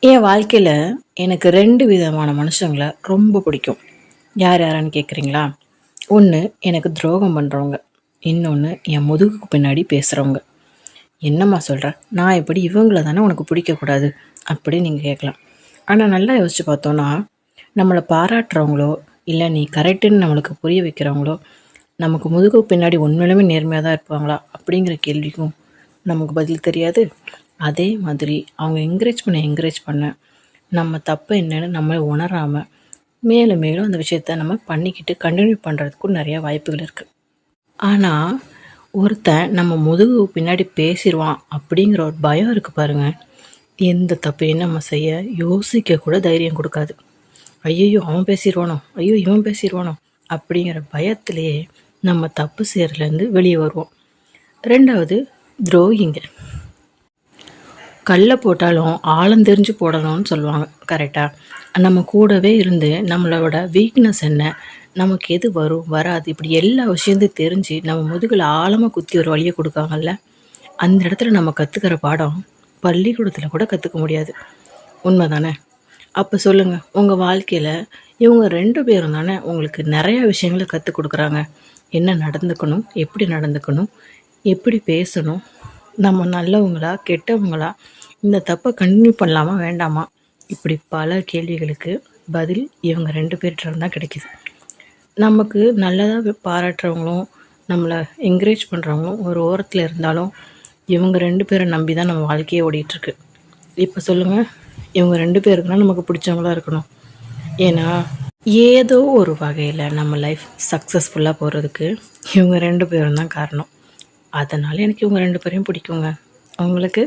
என் வாழ்க்கையில் எனக்கு 2 விதமான மனுஷங்களை ரொம்ப பிடிக்கும். யார் யாரான்னு கேட்குறீங்களா? ஒன்று எனக்கு துரோகம் பண்ணுறவங்க, இன்னொன்று என் முதுகுக்கு பின்னாடி பேசுகிறவங்க. என்னம்மா சொல்கிற? நான் எப்படி இவங்கள தானே உனக்கு பிடிக்கக்கூடாது அப்படின்னு நீங்கள் கேட்கலாம். ஆனால் நல்லா யோசித்து பார்த்தோன்னா, நம்மளை பாராட்டுறவங்களோ இல்லை நீ கரெக்டுன்னு நம்மளுக்கு புரிய வைக்கிறவங்களோ நமக்கு முதுகுக்கு பின்னாடி உண்மையிலுமே நேர்மையாக தான் இருப்பாங்களா அப்படிங்கிற கேள்விக்கும் நமக்கு பதில் தெரியாது. அதே மாதிரி அவங்க என்கரேஜ் பண்ண நம்ம தப்பு என்னன்னு நம்ம உணராமல் மேலும் மேலும் அந்த விஷயத்த நம்ம பண்ணிக்கிட்டு கண்டினியூ பண்ணுறதுக்கும் நிறையா வாய்ப்புகள் இருக்குது. ஆனால் ஒருத்தன் நம்ம முதுகு பின்னாடி பேசிடுவான் அப்படிங்கிற ஒரு பயம் இருக்குது பாருங்கள். எந்த தப்பையும் நம்ம செய்ய யோசிக்க கூட தைரியம் கொடுக்காது. ஐயோ அவன் பேசிடுவானோ, ஐயோ இவன் பேசிடுவானோ அப்படிங்கிற பயத்திலேயே நம்ம தப்பு செய்கிறதுலேருந்து வெளியே வருவோம். 2வது துரோகிங்க. கல்லை போட்டாலும் ஆழம் தெரிஞ்சு போடணும்னு சொல்லுவாங்க, கரெக்டாக? நம்ம கூடவே இருந்து நம்மளோட வீக்னஸ் என்ன, நமக்கு எது வரும் வராது, இப்படி எல்லா விஷயத்தையும் தெரிஞ்சு நம்ம முதுகில் ஆழமாக குத்தி ஒரு வழியை கொடுக்காங்கல்ல, அந்த இடத்துல நம்ம கற்றுக்கிற பாடம் பள்ளிக்கூடத்தில் கூட கற்றுக்க முடியாது. உண்மை தானே? அப்போ சொல்லுங்கள், உங்கள் வாழ்க்கையில் இவங்க 2 பேரும் தானே உங்களுக்கு நிறையா விஷயங்களை கற்றுக் கொடுக்குறாங்க. என்ன நடந்துக்கணும், எப்படி நடந்துக்கணும், எப்படி பேசணும், நம்ம நல்லவங்களா கெட்டவங்களா, இந்த தப்பை கண்டினியூ பண்ணலாமா வேண்டாமா, இப்படி பல கேள்விகளுக்கு பதில் இவங்க 2 பேர்கிட்ட தான் கிடைக்கிது. நமக்கு நல்லதாக பாராட்டுறவங்களும் நம்மளை என்கரேஜ் பண்ணுறவங்களும் ஒரு ஓரத்தில் இருந்தாலும் இவங்க 2 பேரை நம்பி தான் நம்ம வாழ்க்கையே ஓடிட்டுருக்கு. இப்போ சொல்லுங்கள், இவங்க 2 பேருக்கு தான் நமக்கு பிடிச்சவங்களா இருக்கணும். ஏன்னா ஏதோ ஒரு வகையில் நம்ம லைஃப் சக்ஸஸ்ஃபுல்லாக போகிறதுக்கு இவங்க 2 பேரும் தான் காரணம். அதனால் எனக்கு இவங்க 2 பேரையும் பிடிக்குங்க. உங்களுக்கு?